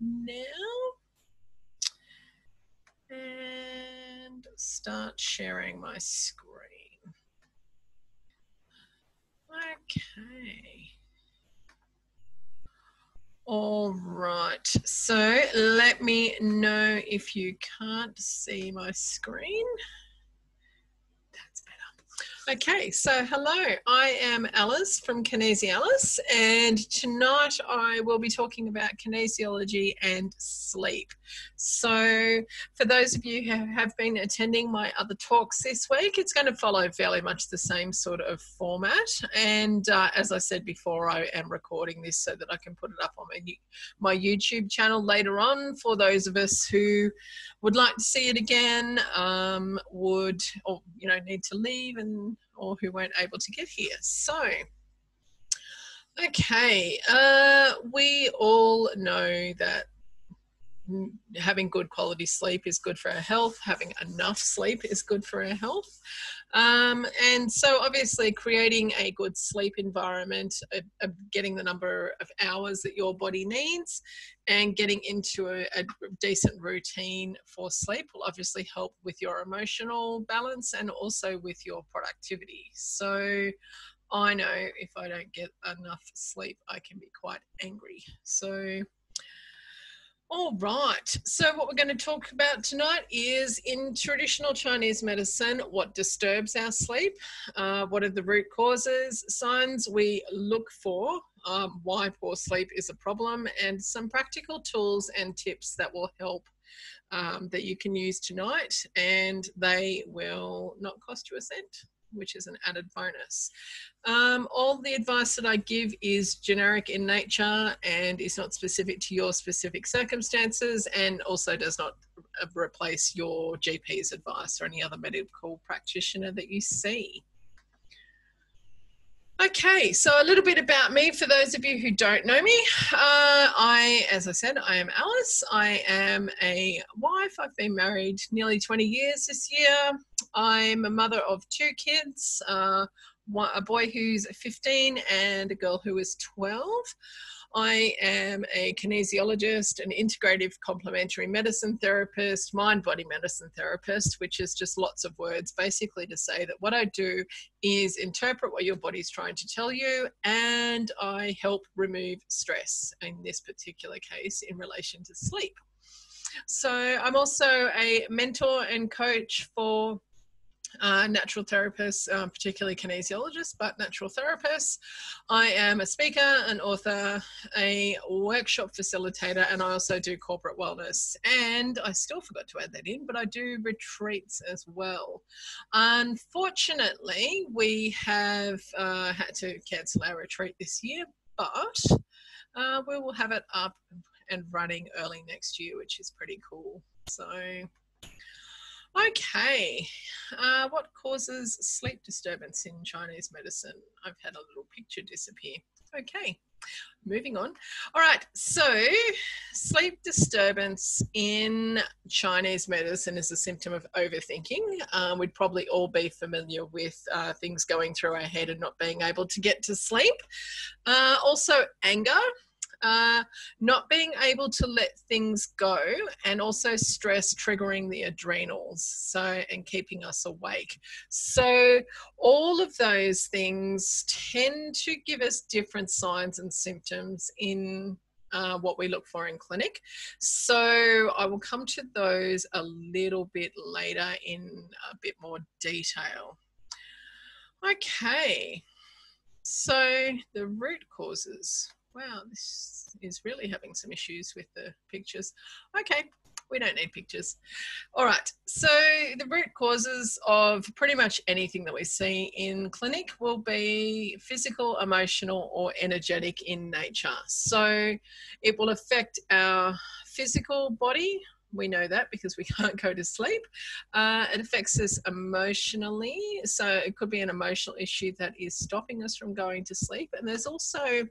now and start sharing my screen. Okay. All right, so let me know if you can't see my screen. That's better. Okay, so hello, I am Alice from Kinesiologusts, and tonight I will be talking about kinesiology and sleep. So for those of you who have been attending my other talks this week, it's going to follow fairly much the same sort of format. And as I said before, I am recording this so that I can put it up on my YouTube channel later on for those of us who would like to see it again, need to leave or who weren't able to get here. So, okay, we all know that having good quality sleep is good for our health. Having enough sleep is good for our health. And so obviously creating a good sleep environment, getting the number of hours that your body needs and getting into a decent routine for sleep will obviously help with your emotional balance and also with your productivity. So I know if I don't get enough sleep, I can be quite angry. So all right, so what we're going to talk about tonight is in traditional Chinese medicine, what disturbs our sleep, what are the root causes, signs we look for, why poor sleep is a problem, and some practical tools and tips that will help that you can use tonight, and they will not cost you a cent, which is an added bonus. All the advice that I give is generic in nature and is not specific to your specific circumstances, and also does not replace your GP's advice or any other medical practitioner that you see. Okay, so a little bit about me for those of you who don't know me. As I said, I am Alice. I am a wife. I've been married nearly 20 years this year. I'm a mother of 2 kids, a boy who's 15 and a girl who is 12. I am a kinesiologist, an integrative complementary medicine therapist, mind-body medicine therapist, which is just lots of words basically to say that what I do is interpret what your body's trying to tell you, and I help remove stress, in this particular case in relation to sleep. So I'm also a mentor and coach for natural therapists, particularly kinesiologists, but natural therapists. I am a speaker, an author, a workshop facilitator, and I also do corporate wellness. And I still forgot to add that in, but I do retreats as well. Unfortunately, we have had to cancel our retreat this year, but we will have it up and running early next year, which is pretty cool. So okay, what causes sleep disturbance in Chinese medicine? I've had a little picture disappear. Okay, moving on. All right, so sleep disturbance in Chinese medicine is a symptom of overthinking. We'd probably all be familiar with things going through our head and not being able to get to sleep. Also anger. Not being able to let things go, and also stress triggering the adrenals, and keeping us awake. So all of those things tend to give us different signs and symptoms in what we look for in clinic. So I will come to those a little bit later in a bit more detail. Okay, so the root causes. Wow, this is really having some issues with the pictures. Okay, we don't need pictures. All right, so the root causes of pretty much anything that we see in clinic will be physical, emotional, or energetic in nature. So it will affect our physical body. We know that because we can't go to sleep. It affects us emotionally. So it could be an emotional issue that is stopping us from going to sleep. And there's also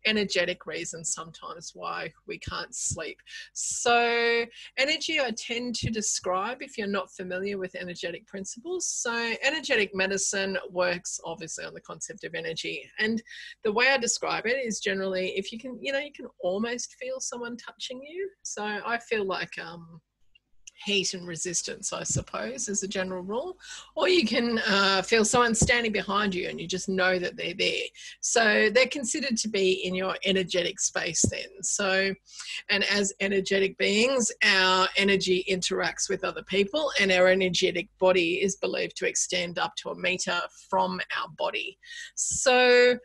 energetic reasons sometimes why we can't sleep. So energy I tend to describe, if you're not familiar with energetic principles. So energetic medicine works obviously on the concept of energy. And the way I describe it is generally if you can, you can almost feel someone touching you. So I feel like heat and resistance, I suppose, as a general rule. Or you can feel someone standing behind you and you just know that they're there. So they're considered to be in your energetic space then. So, and as energetic beings, our energy interacts with other people, and our energetic body is believed to extend up to 1 meter from our body. So,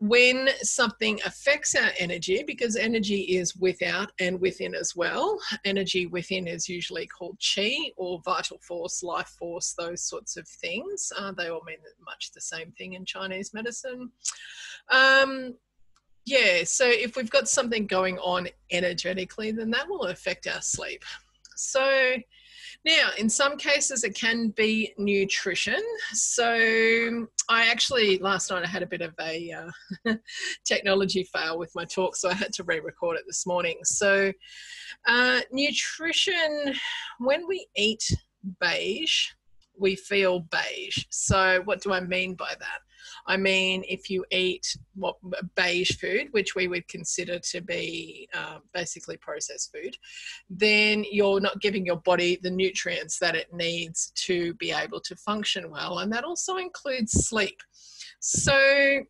when something affects our energy, because energy is without and within as well, energy within is usually called chi or vital force, life force, those sorts of things. They all mean much the same thing in Chinese medicine. Yeah, so if we've got something going on energetically, then that will affect our sleep. So now, in some cases, it can be nutrition. So I actually, last night I had a bit of a technology fail with my talk, so I had to re-record it this morning. So nutrition, when we eat beige, we feel beige. So what do I mean by that? I mean, if you eat beige food, which we would consider to be basically processed food, then you're not giving your body the nutrients that it needs to be able to function well. And that also includes sleep. So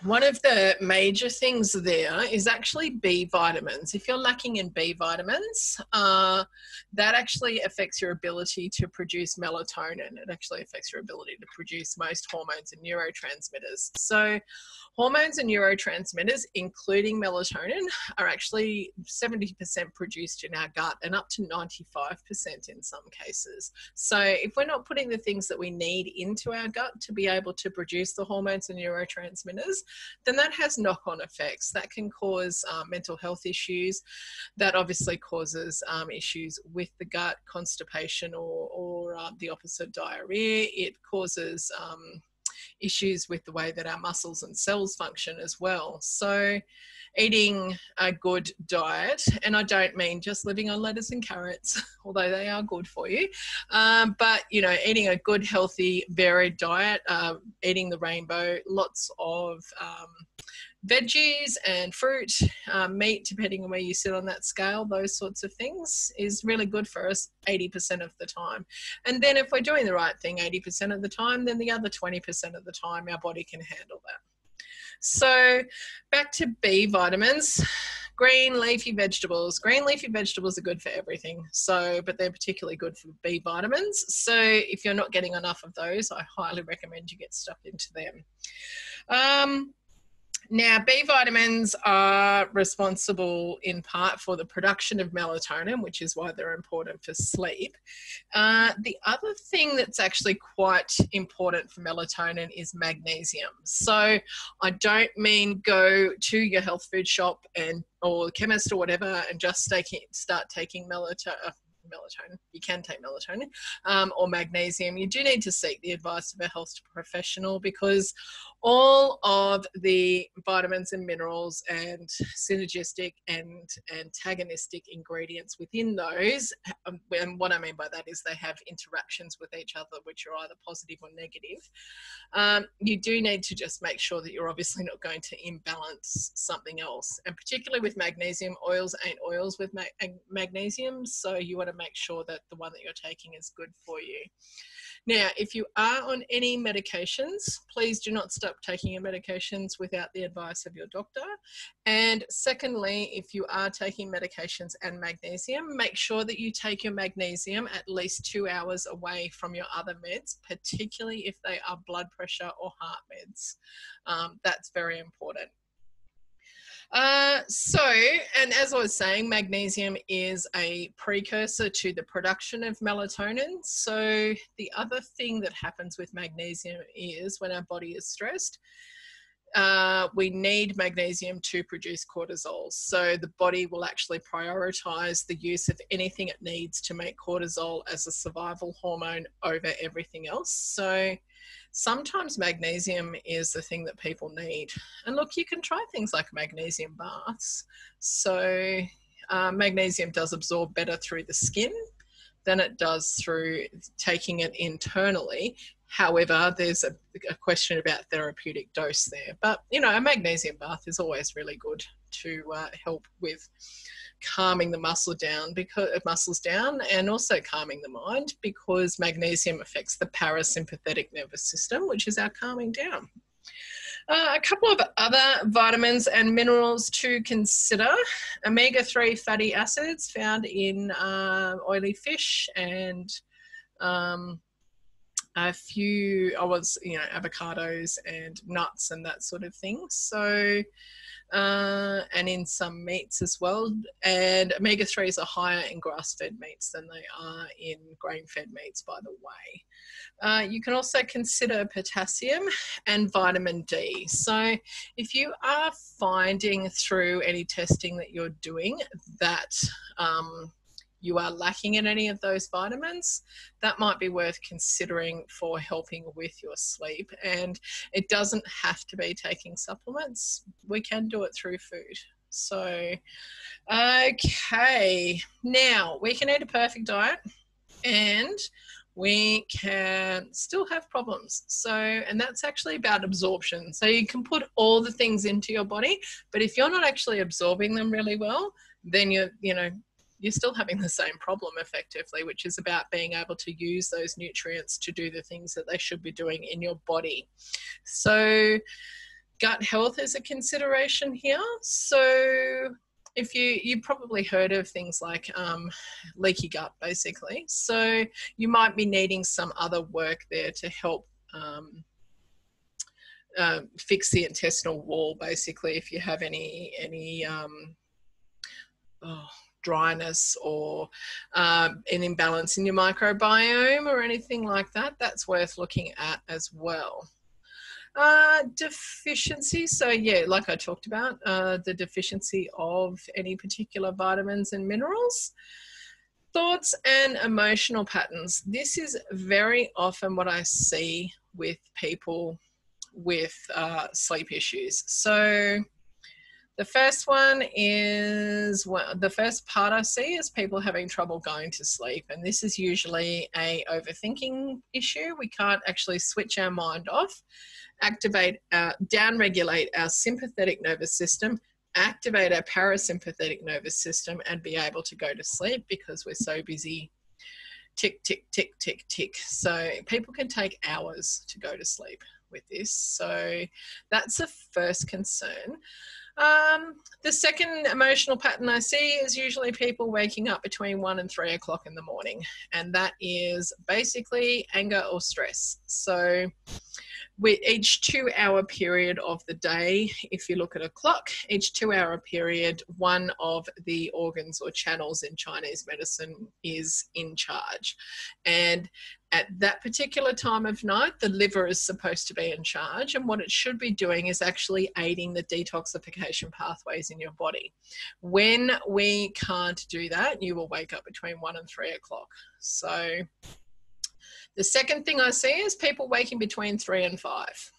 one of the major things there is actually B vitamins. If you're lacking in B vitamins, that actually affects your ability to produce melatonin. It actually affects your ability to produce most hormones and neurotransmitters. So hormones and neurotransmitters, including melatonin, are actually 70% produced in our gut and up to 95% in some cases. So if we're not putting the things that we need into our gut to be able to produce the hormones and neurotransmitters, then that has knock-on effects. That can cause mental health issues. That obviously causes issues with the gut, constipation or the opposite, diarrhea. It causes issues with the way that our muscles and cells function as well. So eating a good diet, and I don't mean just living on lettuce and carrots, although they are good for you, but eating a good, healthy, varied diet, eating the rainbow, lots of veggies and fruit, meat, depending on where you sit on that scale, those sorts of things is really good for us 80% of the time. And then if we're doing the right thing 80% of the time, then the other 20% of the time our body can handle that. So back to B vitamins. Green leafy vegetables. Green leafy vegetables are good for everything, but they're particularly good for B vitamins. So if you're not getting enough of those, I highly recommend you get stuck into them. Now, B vitamins are responsible in part for the production of melatonin, which is why they're important for sleep. The other thing that's actually quite important for melatonin is magnesium. So I don't mean go to your health food shop or chemist or whatever and just start taking melatonin. You can take melatonin or magnesium. You do need to seek the advice of a health professional, because all of the vitamins and minerals and synergistic and antagonistic ingredients within those, and what I mean by that is they have interactions with each other which are either positive or negative. You do need to just make sure that you're obviously not going to imbalance something else, and particularly with magnesium, oils ain't oils with magnesium, so you want to make sure that the one that you're taking is good for you. Now, if you are on any medications, please do not stop taking your medications without the advice of your doctor. And secondly, if you are taking medications and magnesium, make sure that you take your magnesium at least 2 hours away from your other meds, particularly if they are blood pressure or heart meds. That's very important. And as I was saying, magnesium is a precursor to the production of melatonin. So the other thing that happens with magnesium is when our body is stressed, we need magnesium to produce cortisol. So the body will actually prioritize the use of anything it needs to make cortisol as a survival hormone over everything else. So sometimes magnesium is the thing that people need. And look, you can try things like magnesium baths. So magnesium does absorb better through the skin than it does through taking it internally. However, there's a question about therapeutic dose there. But, you know, a magnesium bath is always really good to help with calming the muscles down and also calming the mind, because magnesium affects the parasympathetic nervous system, which is our calming down. A couple of other vitamins and minerals to consider. Omega-3 fatty acids found in oily fish and a few, avocados and nuts and that sort of thing. So, and in some meats as well. And omega-3s are higher in grass-fed meats than they are in grain-fed meats, by the way. You can also consider potassium and vitamin D. So if you are finding through any testing that you're doing that you are lacking in any of those vitamins, that might be worth considering for helping with your sleep. And it doesn't have to be taking supplements. We can do it through food. So, okay. Now, we can eat a perfect diet and we can still have problems. So, and that's actually about absorption. So you can put all the things into your body, but if you're not actually absorbing them really well, then you're still having the same problem effectively, which is about being able to use those nutrients to do the things that they should be doing in your body. So gut health is a consideration here. So if you probably heard of things like leaky gut, basically. So you might be needing some other work there to help fix the intestinal wall, basically, if you have any dryness or an imbalance in your microbiome or anything like that, that's worth looking at as well. Deficiency, so yeah, like I talked about, the deficiency of any particular vitamins and minerals. Thoughts and emotional patterns. This is very often what I see with people with sleep issues. So the first one is, well, the first part I see is people having trouble going to sleep. And this is usually a overthinking issue. We can't actually switch our mind off, downregulate our sympathetic nervous system, activate our parasympathetic nervous system, and be able to go to sleep because we're so busy tick, tick, tick, tick, tick. So people can take hours to go to sleep with this. So that's the first concern. The second emotional pattern I see is usually people waking up between 1 and 3 o'clock in the morning, and that is basically anger or stress. So with each 2-hour period of the day, if you look at a clock, each 2-hour period, one of the organs or channels in Chinese medicine is in charge. And at that particular time of night, the liver is supposed to be in charge, and what it should be doing is actually aiding the detoxification pathways in your body. When we can't do that, you will wake up between 1 and 3 o'clock. So the second thing I see is people waking between 3 and 5.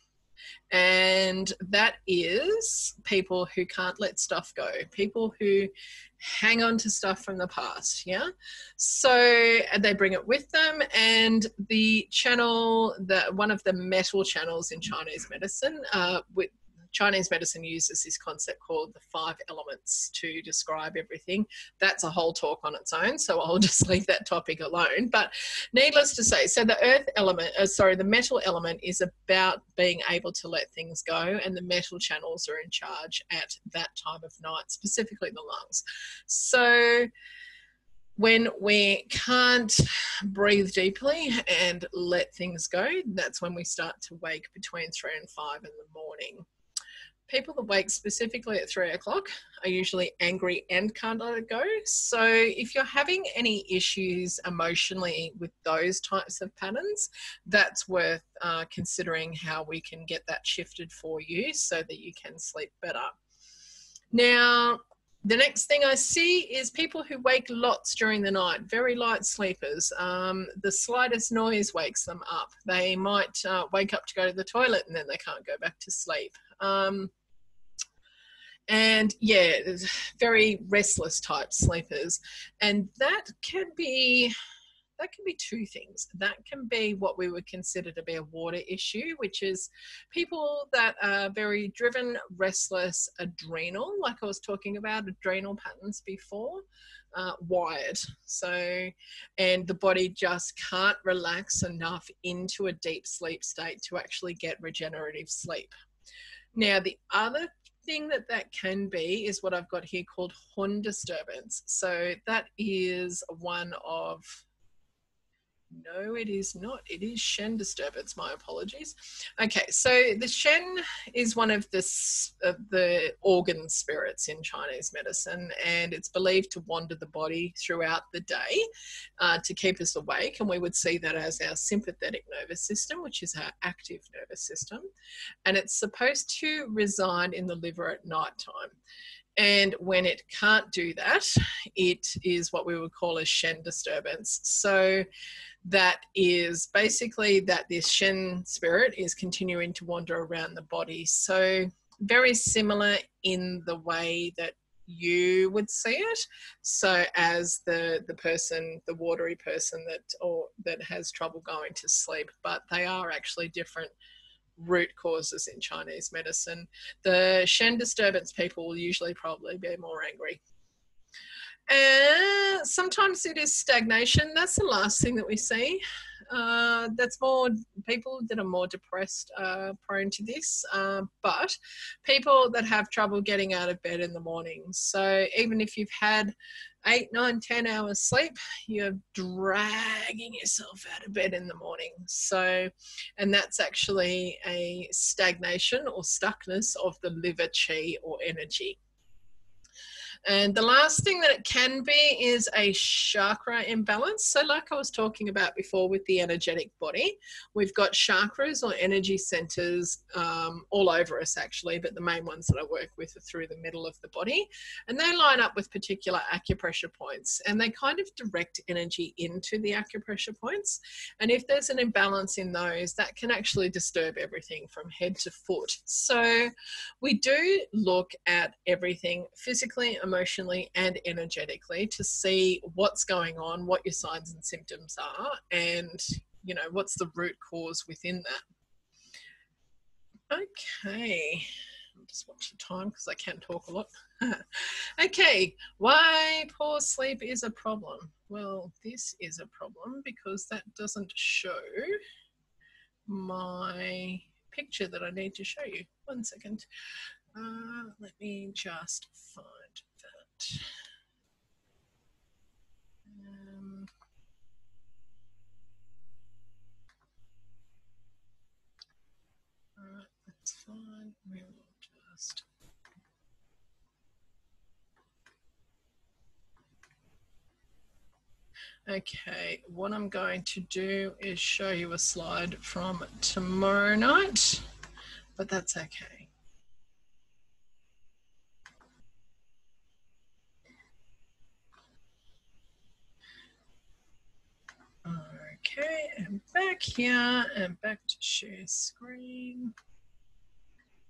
And that is people who can't let stuff go, people who hang on to stuff from the past, yeah? So they bring it with them, and the channel, one of the metal channels in Chinese medicine, Chinese medicine uses this concept called the 5 elements to describe everything. That's a whole talk on its own, so I'll just leave that topic alone. But needless to say, so the the metal element is about being able to let things go, and the metal channels are in charge at that time of night, specifically the lungs. So when we can't breathe deeply and let things go, that's when we start to wake between 3 and 5 in the morning. people that wake specifically at 3 o'clock are usually angry and can't let it go. So if you're having any issues emotionally with those types of patterns, that's worth considering how we can get that shifted for you so that you can sleep better. Now, the next thing I see is people who wake lots during the night, very light sleepers. The slightest noise wakes them up. They might wake up to go to the toilet and then they can't go back to sleep. And yeah, very restless type sleepers. And that can be two things. That can be what we would consider to be a water issue, which is people that are very driven, restless, adrenal, like I was talking about adrenal patterns before, wired. So, and the body just can't relax enough into a deep sleep state to actually get regenerative sleep. Now, the other thing that can be is what I've got here called horn disturbance. So that is one of, no, it is not. It is Shen disturbance. My apologies. Okay, so the Shen is one of the organ spirits in Chinese medicine, and it's believed to wander the body throughout the day to keep us awake. And we would see that as our sympathetic nervous system, which is our active nervous system. And it's supposed to reside in the liver at night time. And when it can't do that, it is what we would call a Shen disturbance. So that is basically that this Shen spirit is continuing to wander around the body. So very similar in the way that you would see it. So as the person, the watery person that has trouble going to sleep, but they are actually different root causes in Chinese medicine. The Shen disturbance people will usually probably be more angry. And sometimes it is stagnation. That's the last thing that we see. That's more people that are more depressed prone to this, but people that have trouble getting out of bed in the morning. So even if you've had 8, 9, 10 hours sleep, you're dragging yourself out of bed in the morning. So, and that's actually a stagnation or stuckness of the liver qi or energy. And the last thing that it can be is a chakra imbalance. So like I was talking about before with the energetic body, we've got chakras or energy centers all over us actually, but the main ones that I work with are through the middle of the body. And they line up with particular acupressure points and they kind of direct energy into the acupressure points. And if there's an imbalance in those, that can actually disturb everything from head to foot. So we do look at everything physically, emotionally and energetically to see what's going on, what your signs and symptoms are, and you know what's the root cause within that. Okay, I'll just watch the time because I can talk a lot. Okay, why poor sleep is a problem. Well, this is a problem because that doesn't show my picture that I need to show you. One second. Let me just find that. All right, that's fine. We will just. Okay, what I'm going to do is show you a slide from tomorrow night, but that's okay. Okay, and back here and back to share screen.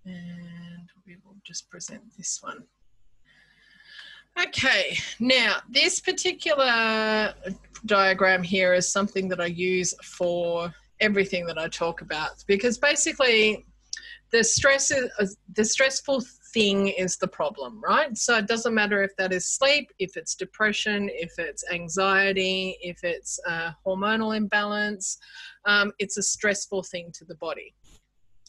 And we will just present this one. Okay, now this particular diagram here is something that I use for everything that I talk about because basically the stressful thing is the problem, right? So it doesn't matter if that is sleep, if it's depression, if it's anxiety, if it's a hormonal imbalance, it's a stressful thing to the body.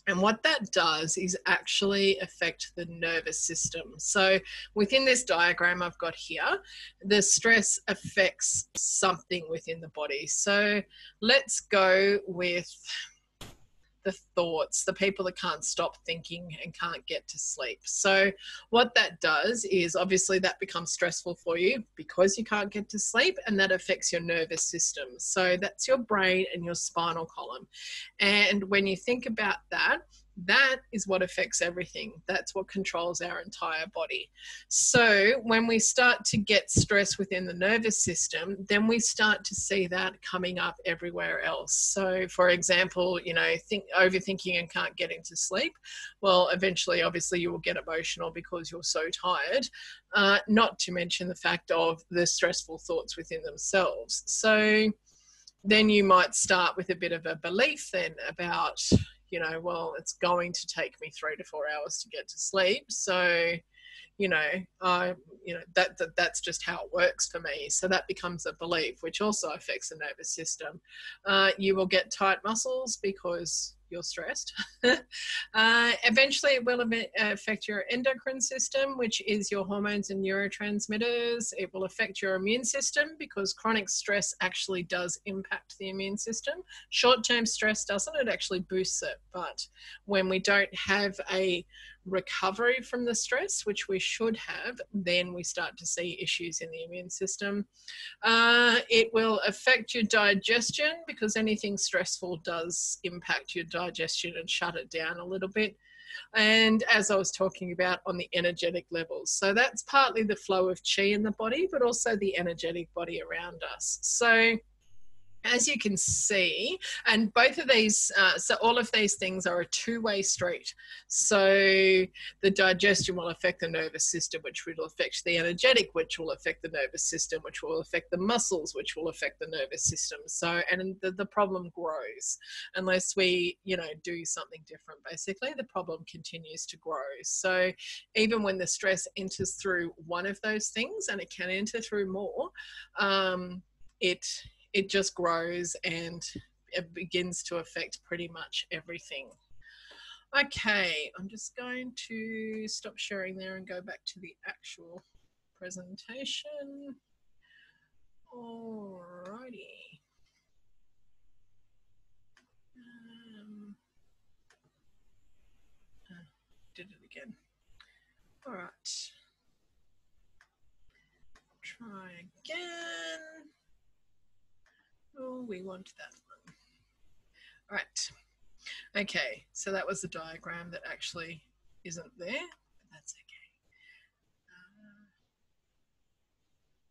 And what that does is actually affect the nervous system. So within this diagram I've got here, the stress affects something within the body. So let's go with the thoughts, the people that can't stop thinking and can't get to sleep. So what that does is obviously that becomes stressful for you because you can't get to sleep, and that affects your nervous system. So that's your brain and your spinal column. And when you think about that, that is what affects everything. That's what controls our entire body. So when we start to get stress within the nervous system, then we start to see that coming up everywhere else. So for example, you know, overthinking and can't get into sleep. Well, eventually, obviously, you will get emotional because you're so tired, not to mention the fact of the stressful thoughts within themselves. So then you might start with a bit of a belief then about, you know, well, it's going to take me 3 to 4 hours to get to sleep. So, that's just how it works for me. So that becomes a belief, which also affects the nervous system. You will get tight muscles because you're stressed. Eventually it will affect your endocrine system, which is your hormones and neurotransmitters. It will affect your immune system because chronic stress actually does impact the immune system. Short-term stress doesn't, it actually boosts it. But when we don't have a recovery from the stress, which we should have, then we start to see issues in the immune system. It will affect your digestion because anything stressful does impact your digestion and shut it down a little bit. And as I was talking about, on the energetic levels. So that's partly the flow of chi in the body, but also the energetic body around us. So as you can see, and both of these, so all of these things are a two-way street. So the digestion will affect the nervous system, which will affect the energetic, which will affect the nervous system, which will affect the muscles, which will affect the nervous system. So, and the problem grows unless we, do something different. Basically, the problem continues to grow. So even when the stress enters through one of those things, and it can enter through more, it just grows and it begins to affect pretty much everything. Okay, I'm just going to stop sharing there and go back to the actual presentation. Alrighty. Did it again. All right. Try again. Oh, we want that one. All right. Okay, so that was the diagram that actually isn't there, but that's okay.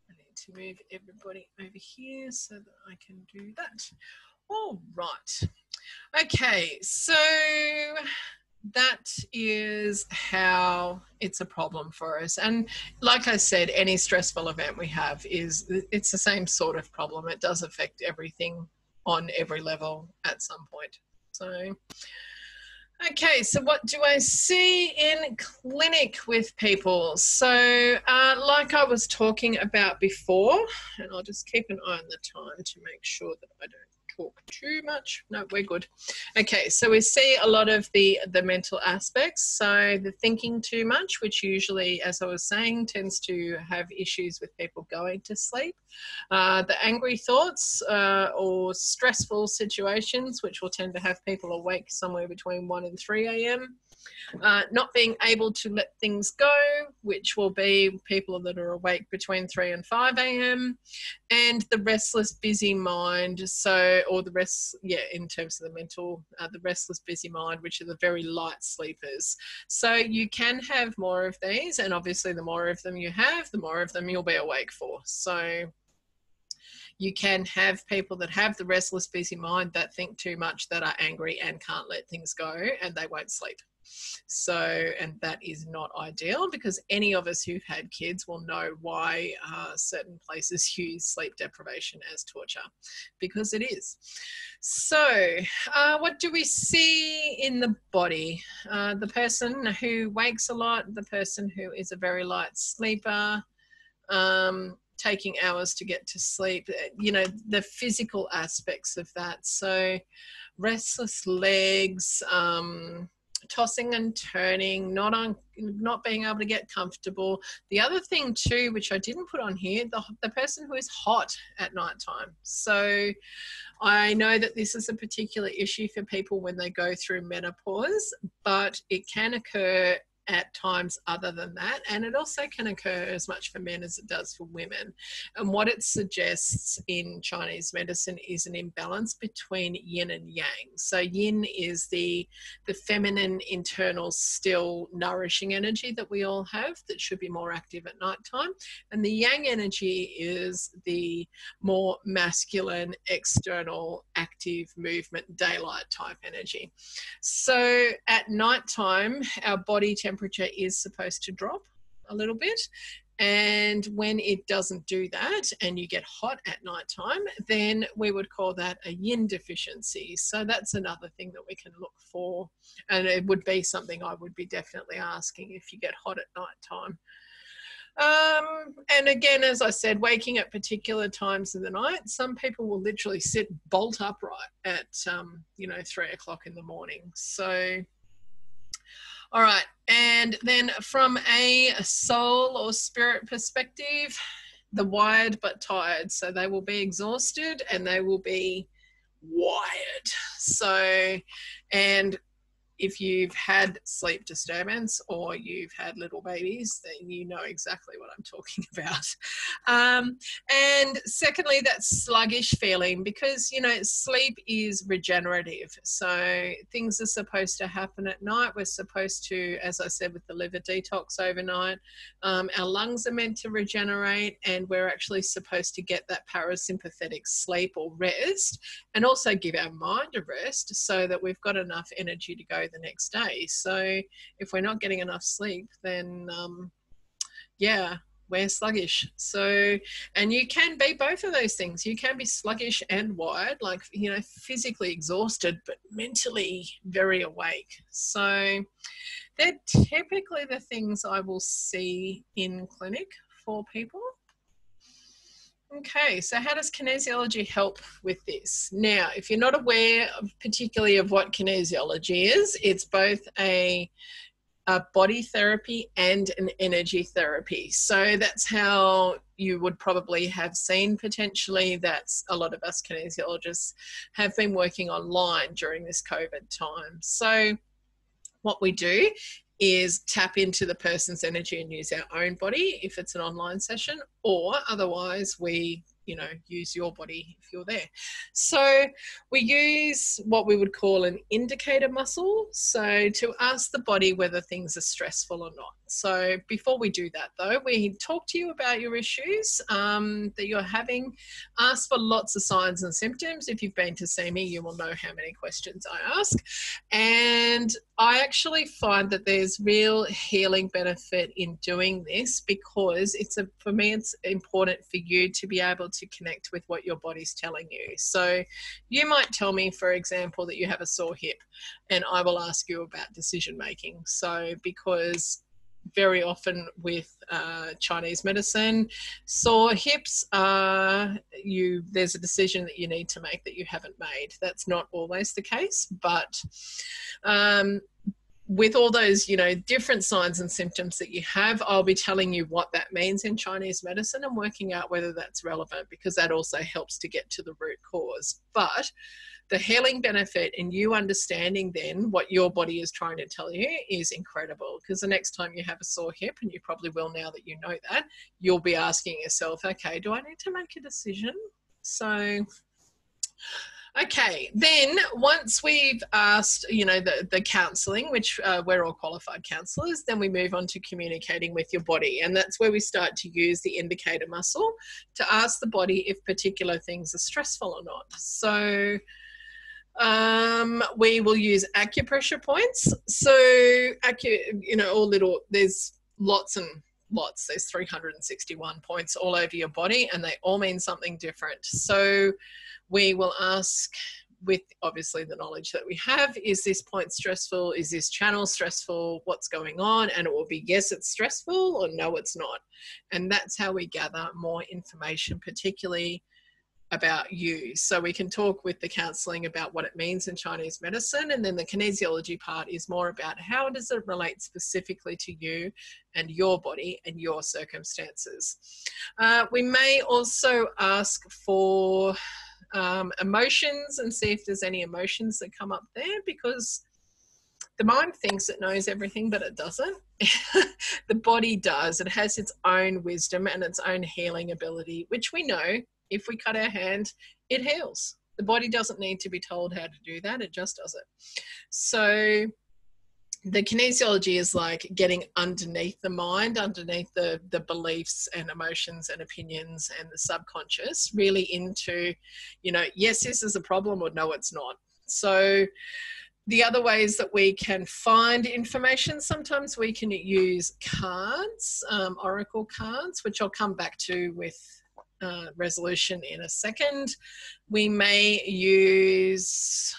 I need to move everybody over here so that I can do that. All right. Okay, so that is how it's a problem for us. And like I said, any stressful event we have it's the same sort of problem. It does affect everything on every level at some point. So, okay, so what do I see in clinic with people? So like I was talking about before, and I'll just keep an eye on the time to make sure that I don't talk too much. No, we're good. Okay, so we see a lot of the mental aspects. So the thinking too much, which usually, as I was saying, tends to have issues with people going to sleep. The angry thoughts or stressful situations, which will tend to have people awake somewhere between 1 and 3 a.m. Not being able to let things go, which will be people that are awake between 3 and 5 a.m. And the restless, busy mind. So, or the rest, in terms of the mental, the restless, busy mind, which are the very light sleepers. So you can have more of these, and obviously the more of them you have, the more of them you'll be awake for. So you can have people that have the restless, busy mind, that think too much, that are angry and can't let things go, and they won't sleep. So, and that is not ideal, because any of us who've had kids will know why certain places use sleep deprivation as torture, because it is. So what do we see in the body? The person who wakes a lot, the person who is a very light sleeper, taking hours to get to sleep, the physical aspects of that. So restless legs, tossing and turning, not being able to get comfortable. The other thing too, which I didn't put on here, the person who is hot at night time. So I know that this is a particular issue for people when they go through menopause, but it can occur at times other than that, and it also can occur as much for men as it does for women. And what it suggests in Chinese medicine is an imbalance between yin and yang. So yin is the feminine, internal, still nourishing energy that we all have that should be more active at nighttime, and the yang energy is the more masculine, external, active movement, daylight type energy. So at nighttime, our body temperature is supposed to drop a little bit, and when it doesn't do that and you get hot at nighttime, then we would call that a yin deficiency. So that's another thing that we can look for, and it would be something I would be definitely asking if you get hot at nighttime. And again, as I said, waking at particular times of the night, some people will literally sit bolt upright at 3 o'clock in the morning. So all right, and then from a soul or spirit perspective, the wired but tired. So they will be exhausted and they will be wired. So, and if you've had sleep disturbance or you've had little babies, then you know exactly what I'm talking about. And secondly, that sluggish feeling, because, sleep is regenerative. So things are supposed to happen at night. We're supposed to, as I said, with the liver detox overnight, our lungs are meant to regenerate, and we're actually supposed to get that parasympathetic sleep or rest, and also give our mind a rest so that we've got enough energy to go the next day. So if we're not getting enough sleep, then we're sluggish. So, and you can be both of those things. You can be sluggish and wired, like, physically exhausted, but mentally very awake. So they're typically the things I will see in clinic for people. Okay, so how does kinesiology help with this? Now, if you're not aware particularly of what kinesiology is, it's both a body therapy and an energy therapy. So that's how you would probably have seen potentially that a lot of us kinesiologists have been working online during this COVID time. So what we do is tap into the person's energy and use our own body if it's an online session, or otherwise we use your body if you're there. So we use what we would call an indicator muscle, so to ask the body whether things are stressful or not. So before we do that though, we talk to you about your issues that you're having, ask for lots of signs and symptoms. If you've been to see me, you will know how many questions I ask. And I actually find that there's real healing benefit in doing this, because for me, it's important for you to be able to connect with what your body's telling you. So you might tell me, for example, that you have a sore hip, and I will ask you about decision making. So because very often with Chinese medicine, sore hips, there's a decision that you need to make that you haven't made. That's not always the case, but with all those, different signs and symptoms that you have, I'll be telling you what that means in Chinese medicine and working out whether that's relevant, because that also helps to get to the root cause. But the healing benefit in you understanding then what your body is trying to tell you is incredible, because the next time you have a sore hip, and you probably will now that you know that, you'll be asking yourself, okay, do I need to make a decision? So okay, then once we've asked, the counselling, which we're all qualified counsellors, then we move on to communicating with your body. And that's where we start to use the indicator muscle to ask the body if particular things are stressful or not. So we will use acupressure points. So, there's lots and lots. There's 361 points all over your body, and they all mean something different. So we will ask, with obviously the knowledge that we have, is this point stressful? Is this channel stressful? What's going on? And it will be yes, it's stressful, or no, it's not. And that's how we gather more information, particularly about you. So we can talk with the counseling about what it means in Chinese medicine, and then the kinesiology part is more about how does it relate specifically to you and your body and your circumstances. We may also ask for emotions and see if there's any emotions that come up there, because the mind thinks it knows everything, but it doesn't. The body does. It has its own wisdom and its own healing ability, which we know if we cut our hand, it heals. The body doesn't need to be told how to do that. It just does it. So the kinesiology is like getting underneath the mind, underneath the beliefs and emotions and opinions and the subconscious, really into, you know, yes, this is a problem, or no, it's not. So the other ways that we can find information, sometimes we can use cards, oracle cards, which I'll come back to with resolution in a second. We may use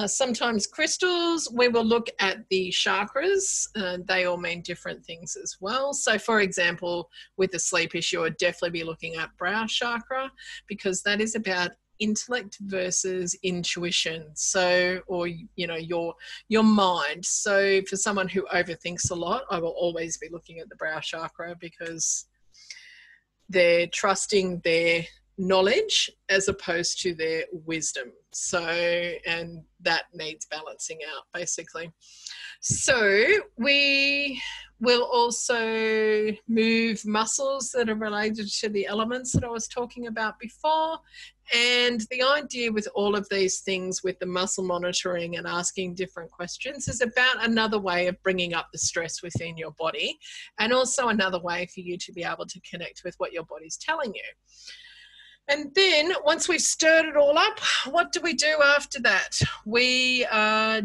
sometimes crystals. We will look at the chakras. They all mean different things as well. So for example, with the sleep issue, I'd definitely be looking at brow chakra, because that is about intellect versus intuition. So, or, you know, your mind. So for someone who overthinks a lot, I will always be looking at the brow chakra, because they're trusting their knowledge as opposed to their wisdom. So, and that needs balancing out basically. So we will also move muscles that are related to the elements that I was talking about before. And the idea with all of these things, with the muscle monitoring and asking different questions, is about another way of bringing up the stress within your body, and also another way for you to be able to connect with what your body's telling you. And then once we've stirred it all up, what do we do after that? We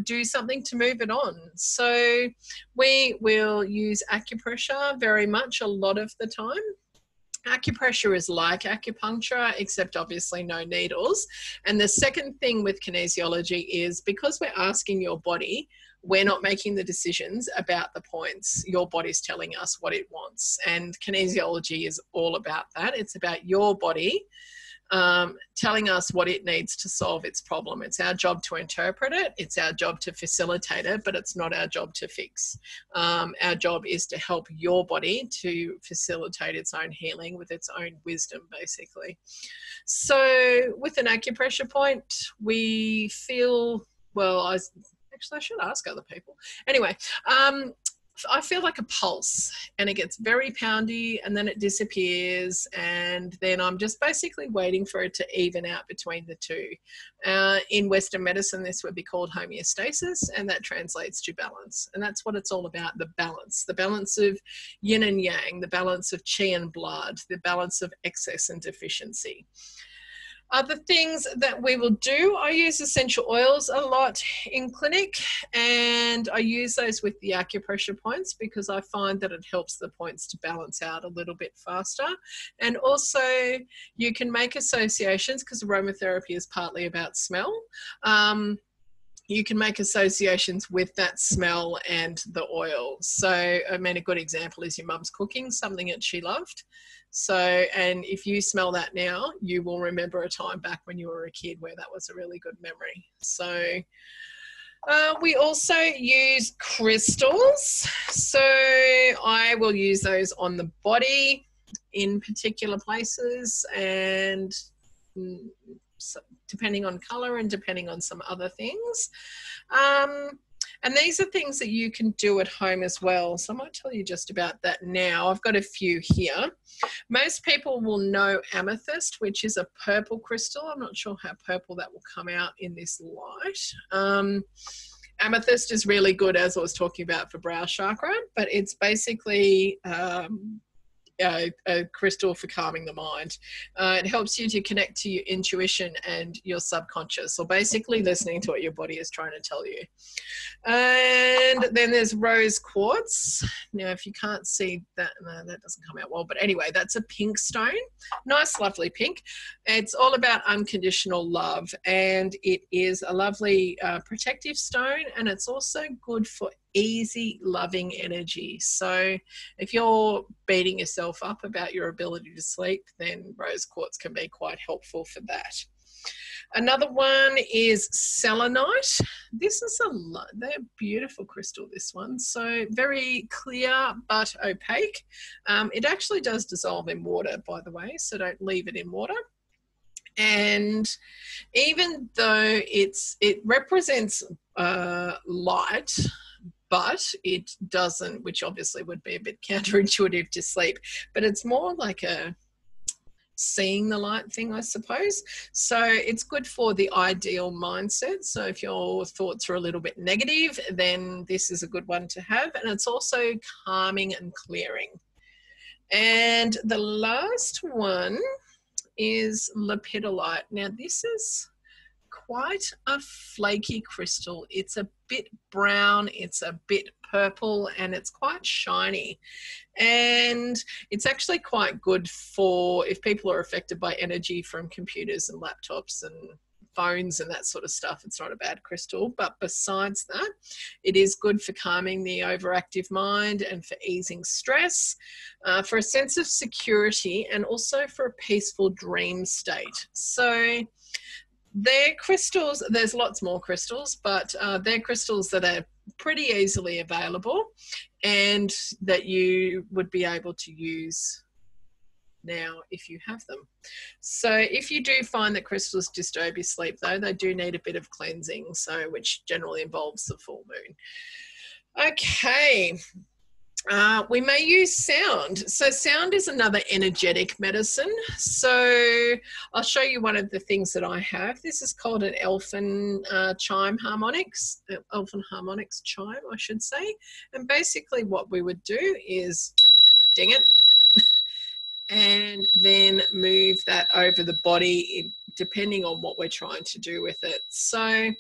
do something to move it on. So we will use acupressure very much a lot of the time. Acupressure is like acupuncture, except obviously no needles. And the second thing with kinesiology is, because we're asking your body, we're not making the decisions about the points. Your body's telling us what it wants. And kinesiology is all about that. It's about your body telling us what it needs to solve its problem. It's our job to interpret it. It's our job to facilitate it, but it's not our job to fix. Our job is to help your body to facilitate its own healing with its own wisdom, basically. So with an acupressure point, we feel, well, actually I should ask other people. Anyway, I feel like a pulse, and it gets very poundy and then it disappears, and then I'm just basically waiting for it to even out between the two. In Western medicine, this would be called homeostasis, and that translates to balance. And that's what it's all about, the balance of yin and yang, the balance of qi and blood, the balance of excess and deficiency. Other things that we will do, I use essential oils a lot in clinic, and I use those with the acupressure points because I find that it helps the points to balance out a little bit faster. And also you can make associations, because aromatherapy is partly about smell. You can make associations with that smell and the oil. So, I mean, a good example is your mum's cooking, something that she loved. So, and if you smell that now, you will remember a time back when you were a kid where that was a really good memory. So, we also use crystals. So I will use those on the body in particular places, and so depending on color and depending on some other things. And these are things that you can do at home as well. So I might tell you just about that now. I've got a few here. Most people will know amethyst, which is a purple crystal. I'm not sure how purple that will come out in this light. Amethyst is really good, as I was talking about, for brow chakra, but it's basically a crystal for calming the mind. It helps you to connect to your intuition and your subconscious, or basically listening to what your body is trying to tell you. And then there's rose quartz. Now, if you can't see that, no, that doesn't come out well, but anyway, that's a pink stone. Nice, lovely pink. It's all about unconditional love, and it is a lovely protective stone, and it's also good for easy, loving energy. So if you're beating yourself up about your ability to sleep, then rose quartz can be quite helpful for that. Another one is selenite. This is they're beautiful crystal, this one. So very clear but opaque. It actually does dissolve in water, by the way, so don't leave it in water. And even though it represents light, but it doesn't, which obviously would be a bit counterintuitive to sleep, but it's more like a seeing the light thing, I suppose. So it's good for the ideal mindset. So if your thoughts are a little bit negative, then this is a good one to have. And it's also calming and clearing. And the last one is lepidolite. Now this is quite a flaky crystal. It's a bit brown, it's a bit purple, and it's quite shiny. And it's actually quite good for if people are affected by energy from computers and laptops and phones and that sort of stuff. It's not a bad crystal. But besides that, it is good for calming the overactive mind and for easing stress, for a sense of security, and also for a peaceful dream state. So they're crystals, there's lots more crystals, but they're crystals that are pretty easily available and that you would be able to use now if you have them. So if you do find that crystals disturb your sleep, though, they do need a bit of cleansing, so which generally involves the full moon. Okay. We may use sound. So sound is another energetic medicine. So I'll show you one of the things that I have. This is called an elfin harmonics chime, I should say. And basically what we would do is ding it and then move that over the body depending on what we're trying to do with it. So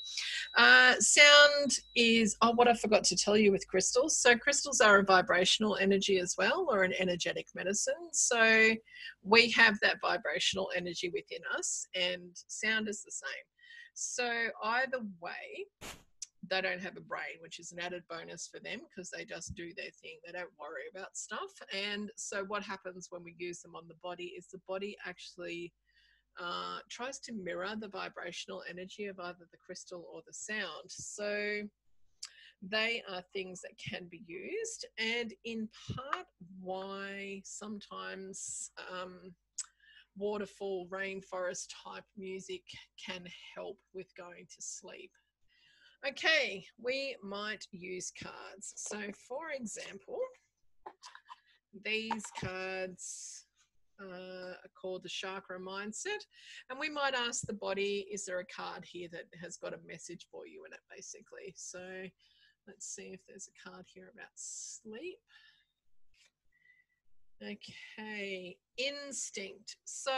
sound is, what I forgot to tell you with crystals. So crystals are a vibrational energy as well, or an energetic medicine. So we have that vibrational energy within us, and sound is the same. So either way, they don't have a brain, which is an added bonus for them because they just do their thing. They don't worry about stuff. And so what happens when we use them on the body is the body actually tries to mirror the vibrational energy of either the crystal or the sound. So they are things that can be used, and in part why sometimes waterfall, rainforest type music can help with going to sleep. Okay, we might use cards. So for example, these cards are called the chakra mindset, and we might ask the body, is there a card here that has got a message for you in it, basically? So let's see if there's a card here about sleep. Okay, instinct. So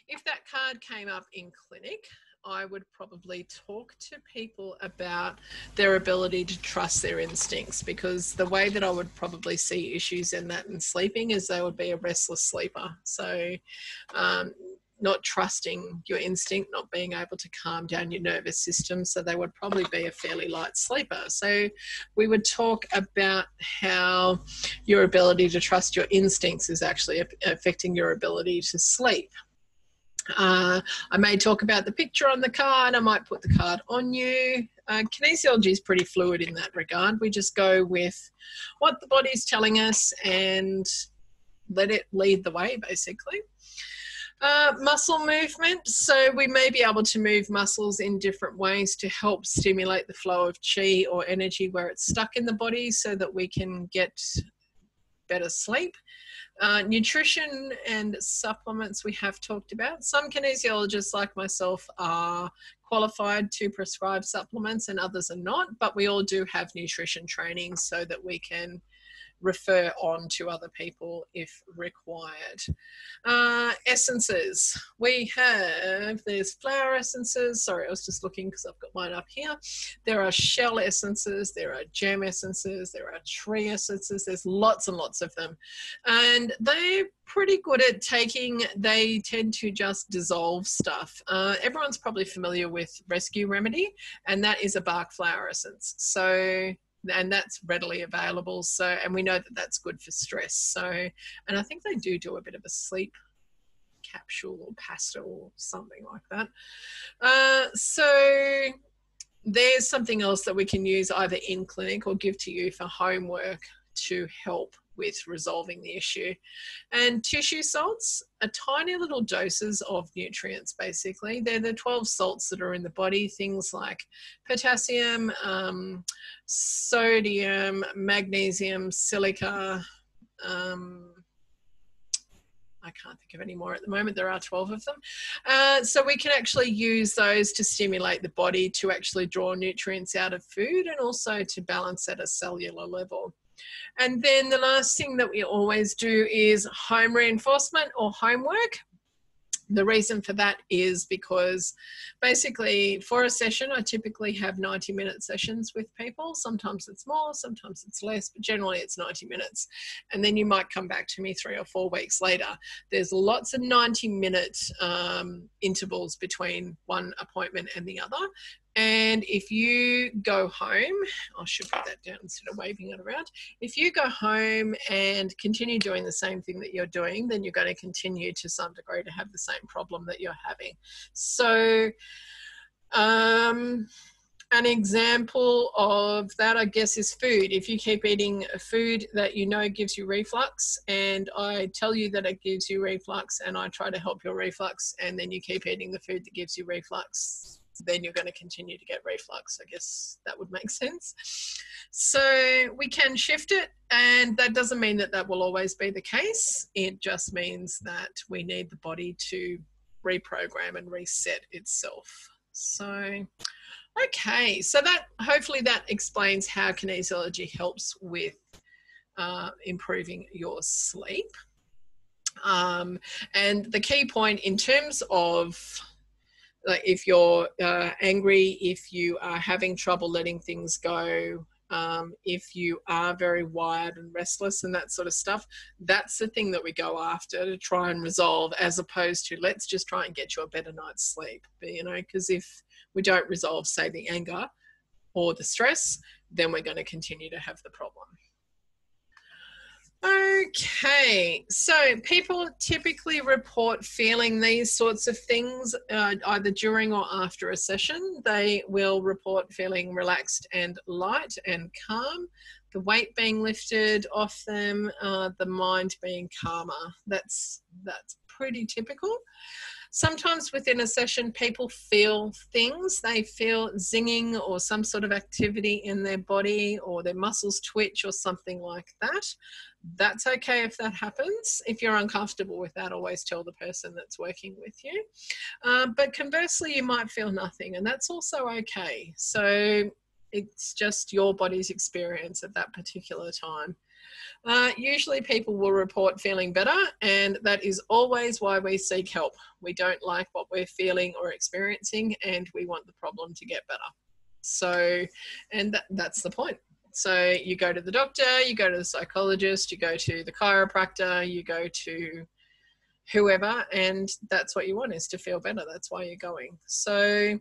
if that card came up in clinic, I would probably talk to people about their ability to trust their instincts, because the way that I would probably see issues in that and sleeping is they would be a restless sleeper. So not trusting your instinct, not being able to calm down your nervous system. So they would probably be a fairly light sleeper. So we would talk about how your ability to trust your instincts is actually affecting your ability to sleep. I may talk about the picture on the card. I might put the card on you. Kinesiology is pretty fluid in that regard. We just go with what the body's telling us and let it lead the way, basically. Muscle movement. So we may be able to move muscles in different ways to help stimulate the flow of chi or energy where it's stuck in the body so that we can get better sleep. Nutrition and supplements we have talked about. Some kinesiologists like myself are qualified to prescribe supplements and others are not, but we all do have nutrition training so that we can refer on to other people if required. Essences. There's flower essences. Sorry, I was just looking because I've got mine up here. There are shell essences, there are gem essences, there are tree essences. There's lots and lots of them. And they're pretty good at they tend to just dissolve stuff. Everyone's probably familiar with Rescue Remedy, and that is a bark flower essence. So and that's readily available. So, and we know that that's good for stress. So, and I think they do a bit of a sleep capsule or pasta or something like that. So there's something else that we can use either in clinic or give to you for homework to help with resolving the issue. And tissue salts are tiny little doses of nutrients, basically. They're the 12 salts that are in the body, things like potassium, sodium, magnesium, silica, I can't think of any more at the moment. There are 12 of them. So we can actually use those to stimulate the body to actually draw nutrients out of food and also to balance at a cellular level. And then the last thing that we always do is home reinforcement or homework. The reason for that is because basically for a session, I typically have 90-minute sessions with people. Sometimes it's more, sometimes it's less, but generally it's 90 minutes. And then you might come back to me 3 or 4 weeks later. There's lots of 90-minute intervals between one appointment and the other. And if you go home, I should put that down instead of waving it around. If you go home and continue doing the same thing that you're doing, then you're going to continue to some degree to have the same problem that you're having. So an example of that, I guess, is food. If you keep eating food that you know gives you reflux, and I tell you that it gives you reflux and I try to help your reflux, and then you keep eating the food that gives you reflux, then you're going to continue to get reflux. I guess that would make sense. So we can shift it, and that doesn't mean that that will always be the case. It just means that we need the body to reprogram and reset itself. So, okay, so that hopefully that explains how kinesiology helps with improving your sleep. And the key point in terms of like if you're angry, if you are having trouble letting things go, if you are very wired and restless and that sort of stuff, that's the thing that we go after to try and resolve, as opposed to let's just try and get you a better night's sleep. But, you know, because if we don't resolve, say, the anger or the stress, then we're going to continue to have the problem. Okay, so people typically report feeling these sorts of things either during or after a session. They will report feeling relaxed and light and calm, the weight being lifted off them, the mind being calmer. That's pretty typical. Sometimes within a session, people feel things. They feel zinging or some sort of activity in their body, or their muscles twitch or something like that. That's okay if that happens. If you're uncomfortable with that, always tell the person that's working with you. But conversely, you might feel nothing, and that's also okay. So it's just your body's experience at that particular time. Usually people will report feeling better, and that is always why we seek help. We don't like what we're feeling or experiencing, and we want the problem to get better. So, and that's the point. So you go to the doctor, you go to the psychologist, you go to the chiropractor, you go to whoever, and that's what you want, is to feel better. That's why you're going. So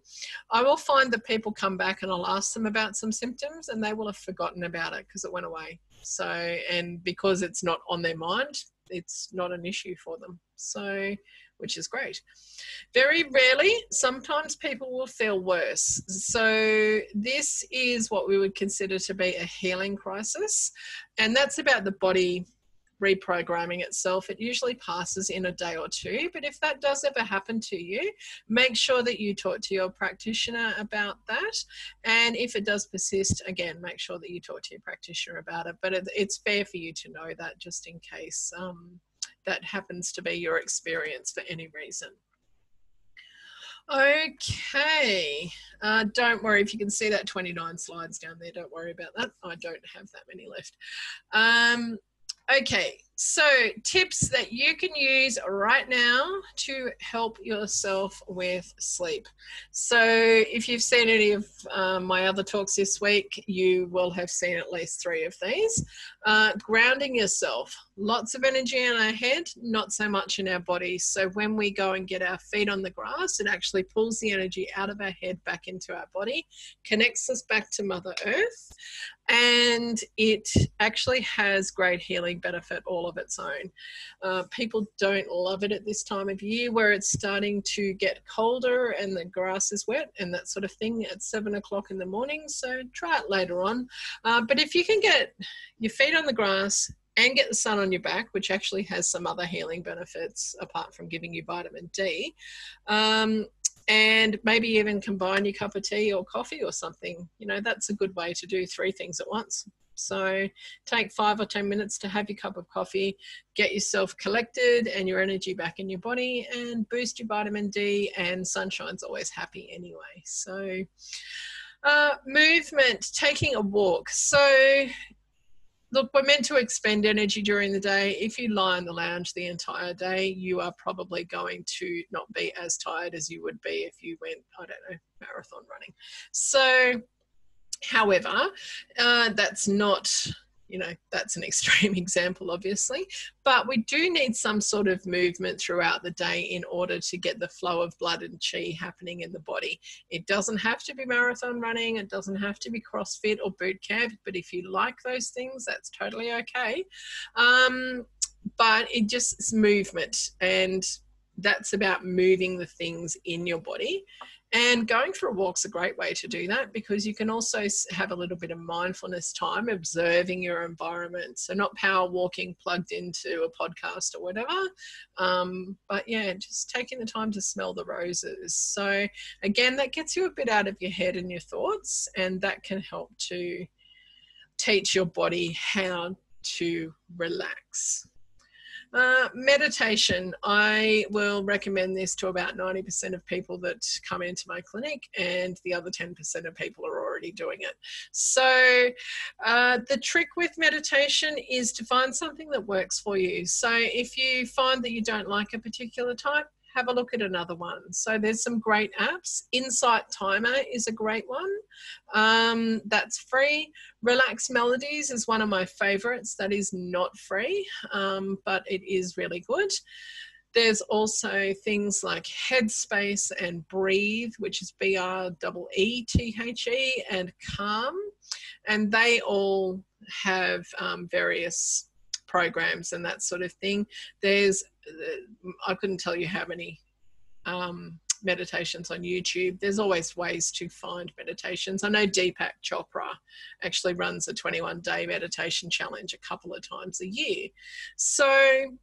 I will find that people come back and I'll ask them about some symptoms, and they will have forgotten about it because it went away. So, and because it's not on their mind, it's not an issue for them. So, which is great. Very rarely, sometimes people will feel worse. So this is what we would consider to be a healing crisis. And that's about the body reprogramming itself. It usually passes in a day or two, but if that does ever happen to you, make sure that you talk to your practitioner about that. And if it does persist, again, make sure that you talk to your practitioner about it. But it's fair for you to know that, just in case that happens to be your experience for any reason. Okay, don't worry if you can see that 29 slides down there. Don't worry about that. I don't have that many left. Okay, So tips that you can use right now to help yourself with sleep. So if you've seen any of my other talks this week, you will have seen at least 3 of these. Grounding yourself. Lots of energy in our head, not so much in our body. So when we go and get our feet on the grass, it actually pulls the energy out of our head back into our body, connects us back to Mother Earth, and it actually has great healing benefit all of its own. People don't love it at this time of year where it's starting to get colder and the grass is wet and that sort of thing at 7 o'clock in the morning. So try it later on. But if you can get your feet on the grass and get the sun on your back, which actually has some other healing benefits apart from giving you vitamin D, and maybe even combine your cup of tea or coffee or something, you know, that's a good way to do 3 things at once. So take 5 or 10 minutes to have your cup of coffee, get yourself collected and your energy back in your body, and boost your vitamin D, and sunshine's always happy anyway. So movement, taking a walk. So look, we're meant to expend energy during the day. If you lie on the lounge the entire day, you are probably going to not be as tired as you would be if you went, I don't know, marathon running. So, however, that's not, you know, that's an extreme example, obviously, but we do need some sort of movement throughout the day in order to get the flow of blood and chi happening in the body. It doesn't have to be marathon running, it doesn't have to be CrossFit or boot camp, but if you like those things, that's totally okay. But it just is movement, and that's about moving the things in your body. And going for a walk's a great way to do that, because you can also have a little bit of mindfulness time, observing your environment. So not power walking plugged into a podcast or whatever, but yeah, just taking the time to smell the roses. So again, that gets you a bit out of your head and your thoughts, and that can help to teach your body how to relax. Meditation. I will recommend this to about 90% of people that come into my clinic, and the other 10% of people are already doing it. So the trick with meditation is to find something that works for you. So if you find that you don't like a particular type, have a look at another one. So there's some great apps. Insight Timer is a great one. That's free. Relax Melodies is one of my favorites. That is not free, but it is really good. There's also things like Headspace and Breathe, which is BREETHE, and Calm. And they all have various programs and that sort of thing. There's, I couldn't tell you how many meditations on YouTube. There's always ways to find meditations. I know Deepak Chopra actually runs a 21-day meditation challenge a couple of times a year. So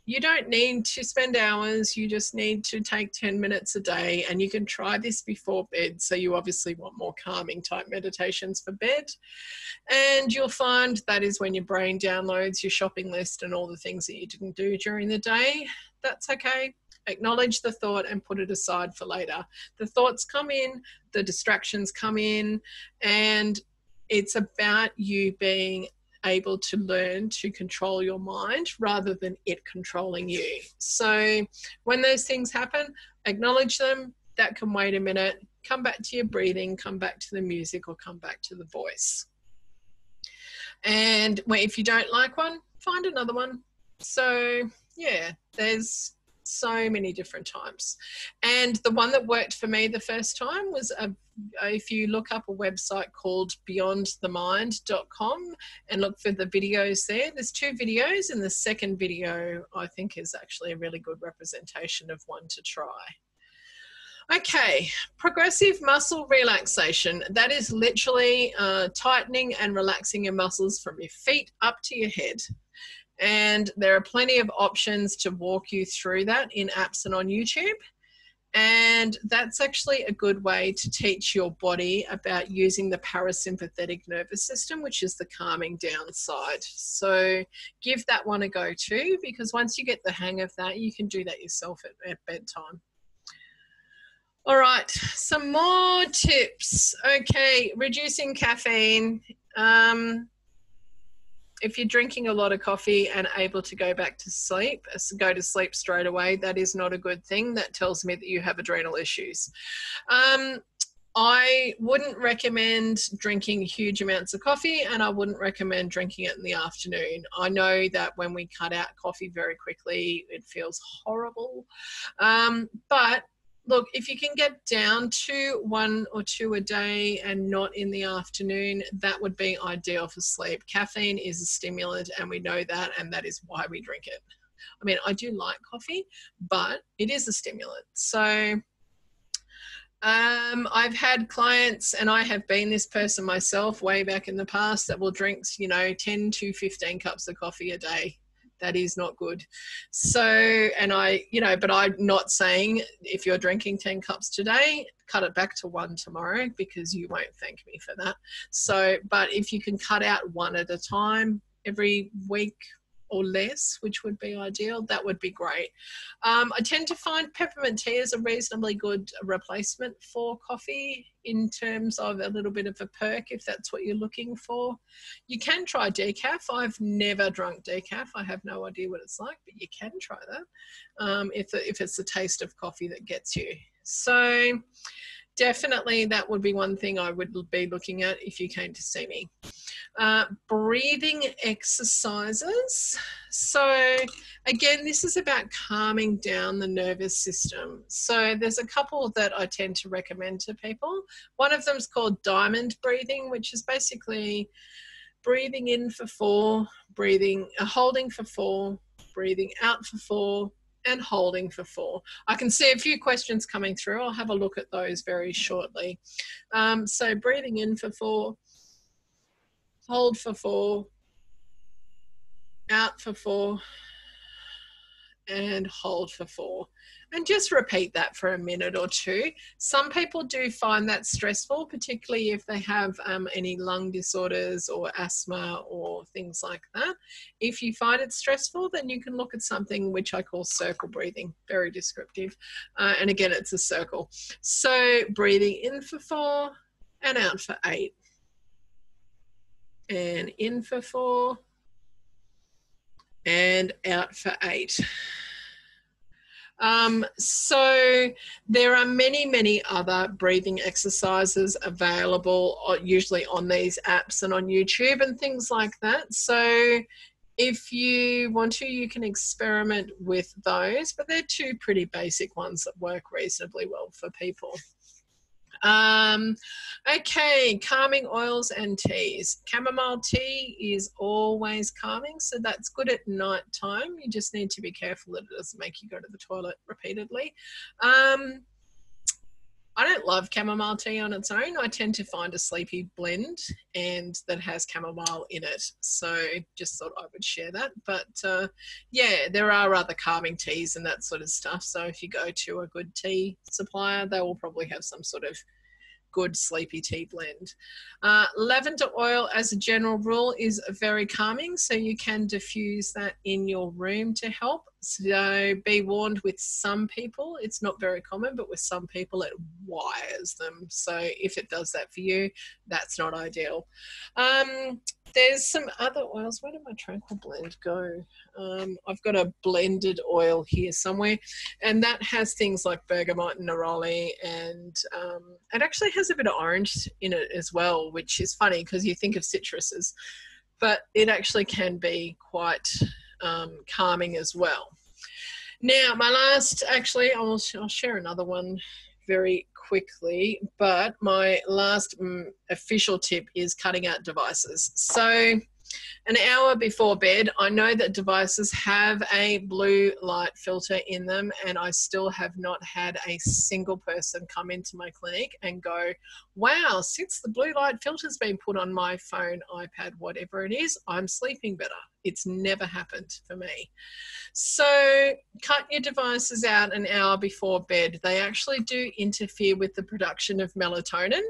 you don't need to spend hours, you just need to take 10 minutes a day, and you can try this before bed. So you obviously want more calming type meditations for bed, and you'll find that is when your brain downloads your shopping list and all the things that you didn't do during the day. That's okay. Acknowledge the thought and put it aside for later. The thoughts come in, the distractions come in, and it's about you being able to learn to control your mind rather than it controlling you. So when those things happen, acknowledge them. That can wait a minute. Come back to your breathing, come back to the music, or come back to the voice. And if you don't like one, find another one. So yeah, there's so many different types. And the one that worked for me the first time was if you look up a website called beyondthemind.com and look for the videos there. There's 2 videos, and the second video I think is actually a really good representation of one to try. Okay, progressive muscle relaxation. That is literally tightening and relaxing your muscles from your feet up to your head. And there are plenty of options to walk you through that in apps and on YouTube. And that's actually a good way to teach your body about using the parasympathetic nervous system, which is the calming down side. So give that one a go too, because once you get the hang of that, you can do that yourself at bedtime. All right, some more tips. Okay, reducing caffeine. if you're drinking a lot of coffee and able to go back to sleep, go to sleep straight away, that is not a good thing. That tells me that you have adrenal issues. I wouldn't recommend drinking huge amounts of coffee, and I wouldn't recommend drinking it in the afternoon. I know that when we cut out coffee very quickly, it feels horrible. But look, if you can get down to 1 or 2 a day and not in the afternoon, that would be ideal for sleep. Caffeine is a stimulant, and we know that, and that is why we drink it. I mean, I do like coffee, but it is a stimulant. So I've had clients, and I have been this person myself way back in the past, that will drink, 10 to 15 cups of coffee a day. That is not good. So, and but I'm not saying if you're drinking 10 cups today, cut it back to 1 tomorrow, because you won't thank me for that. So, but if you can cut out 1 at a time every week or less, which would be ideal, that would be great. I tend to find peppermint tea is a reasonably good replacement for coffee in terms of a little bit of a perk, if that's what you're looking for. You can try decaf. I've never drunk decaf. I have no idea what it's like, but you can try that if it's the taste of coffee that gets you. So definitely that would be one thing I would be looking at if you came to see me. Breathing exercises. So again, this is about calming down the nervous system. So there's a couple that I tend to recommend to people. One of them is called diamond breathing, which is basically breathing in for 4, holding for 4, breathing out for 4, and holding for 4. I can see a few questions coming through. I'll have a look at those very shortly. So breathing in for 4, hold for 4, out for 4, and hold for 4. And just repeat that for a minute or 2. Some people do find that stressful, particularly if they have any lung disorders or asthma or things like that. If you find it stressful, then you can look at something which I call circle breathing, very descriptive. And again, it's a circle. So breathing in for 4 and out for 8. And in for 4 and out for 8. So there are many other breathing exercises available, usually on these apps and on YouTube and things like that. So if you want to, you can experiment with those, but they're 2 pretty basic ones that work reasonably well for people. Okay, calming oils and teas. Chamomile tea is always calming, so that's good at night time. You just need to be careful that it doesn't make you go to the toilet repeatedly. I don't love chamomile tea on its own. I tend to find a sleepy blend and that has chamomile in it. So just thought I would share that. But yeah, there are other calming teas and that sort of stuff. So if you go to a good tea supplier, they will probably have some sort of good sleepy tea blend. Lavender oil, as a general rule, is very calming, so you can diffuse that in your room to help. So be warned, with some people, it's not very common, but with some people it wires them. So if it does that for you, that's not ideal. There's some other oils. Where did my Tranquil blend go? I've got a blended oil here somewhere, and that has things like bergamot and neroli, and it actually has a bit of orange in it as well, which is funny because you think of citruses, but it actually can be quite calming as well. Now, my last, actually, I'll share another one very quickly, but my last official tip is cutting out devices. So an hour before bed, I know that devices have a blue light filter in them, and I still have not had a single person come into my clinic and go, wow, since the blue light filter's been put on my phone, iPad, whatever it is, I'm sleeping better. It's never happened for me. So cut your devices out an hour before bed. They actually do interfere with the production of melatonin.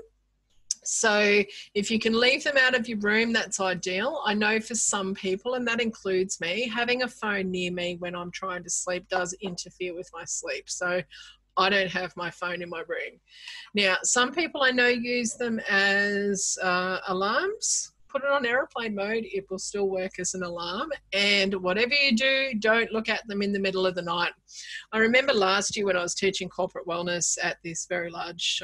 So if you can leave them out of your room, that's ideal. I know for some people, and that includes me, having a phone near me when I'm trying to sleep does interfere with my sleep. So I don't have my phone in my room. Now, some people I know use them as alarms. put it on airplane mode, it will still work as an alarm. And whatever you do, don't look at them in the middle of the night. I remember last year when I was teaching corporate wellness at this very large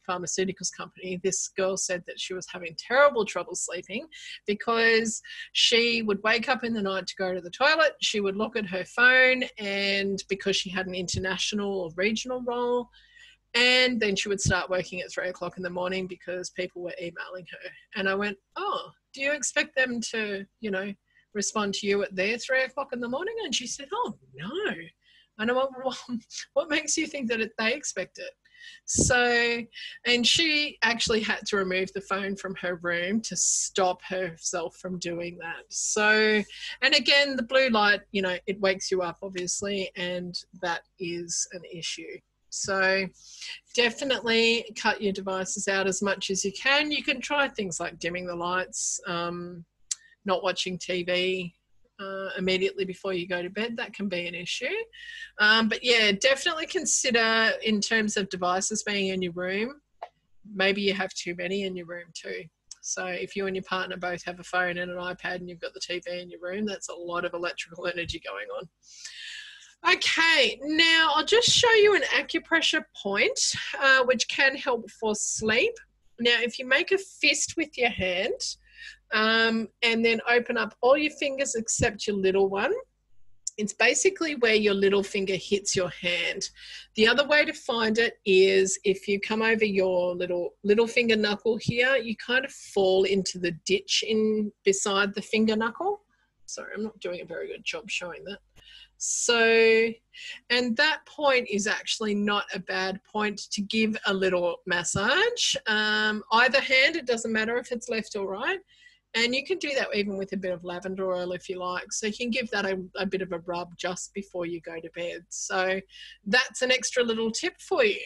pharmaceuticals company, this girl said that she was having terrible trouble sleeping because she would wake up in the night to go to the toilet, she would look at her phone, and because she had an international or regional role, and then she would start working at 3 o'clock in the morning because people were emailing her. And I went, oh, do you expect them to, you know, respond to you at their 3 o'clock in the morning? And she said, oh, no. And I went, well, what makes you think that they expect it? So, and she actually had to remove the phone from her room to stop herself from doing that. So, and again, the blue light, you know, it wakes you up, obviously, and that is an issue. So definitely cut your devices out as much as you can. You can try things like dimming the lights, not watching TV immediately before you go to bed. That can be an issue. But yeah, definitely consider in terms of devices being in your room, maybe you have too many in your room too. So if you and your partner both have a phone and an iPad and you've got the TV in your room, that's a lot of electrical energy going on. Okay, now I'll just show you an acupressure point, which can help for sleep. Now, if you make a fist with your hand and then open up all your fingers except your little one, it's basically where your little finger hits your hand. The other way to find it is if you come over your little finger knuckle here, you kind of fall into the ditch in beside the finger knuckle. Sorry, I'm not doing a very good job showing that. So, and that point is actually not a bad point to give a little massage. Either hand, it doesn't matter if it's left or right. And you can do that even with a bit of lavender oil if you like. So you can give that a bit of a rub just before you go to bed. So that's an extra little tip for you.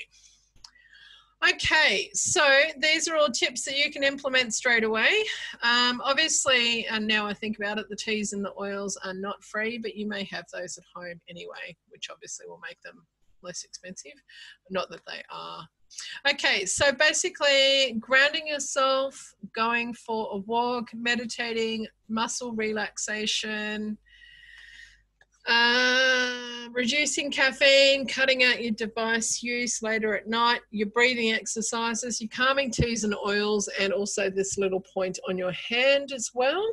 Okay, so these are all tips that you can implement straight away. Obviously, and now I think about it, the teas and the oils are not free, but you may have those at home anyway, which obviously will make them less expensive. Not that they are. Okay, so basically grounding yourself, going for a walk, meditating, muscle relaxation, reducing caffeine, cutting out your device use later at night, your breathing exercises, your calming teas and oils, and also this little point on your hand as well.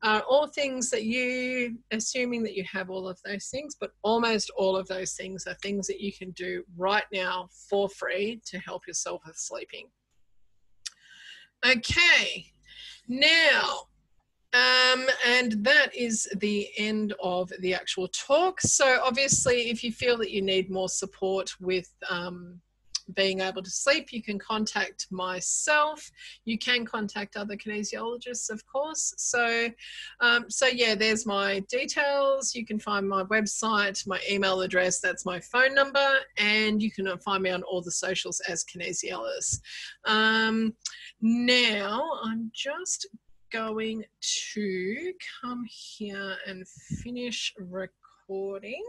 All things that you, assuming that you have all of those things, but almost all of those things are things that you can do right now for free to help yourself with sleeping. Okay, now, and that is the end of the actual talk. So obviously, if you feel that you need more support with being able to sleep, you can contact myself. You can contact other kinesiologists, of course. So, yeah, there's my details. You can find my website, my email address, that's my phone number, and you can find me on all the socials as Kinesiologist. Now, I'm just going to come here and finish recording.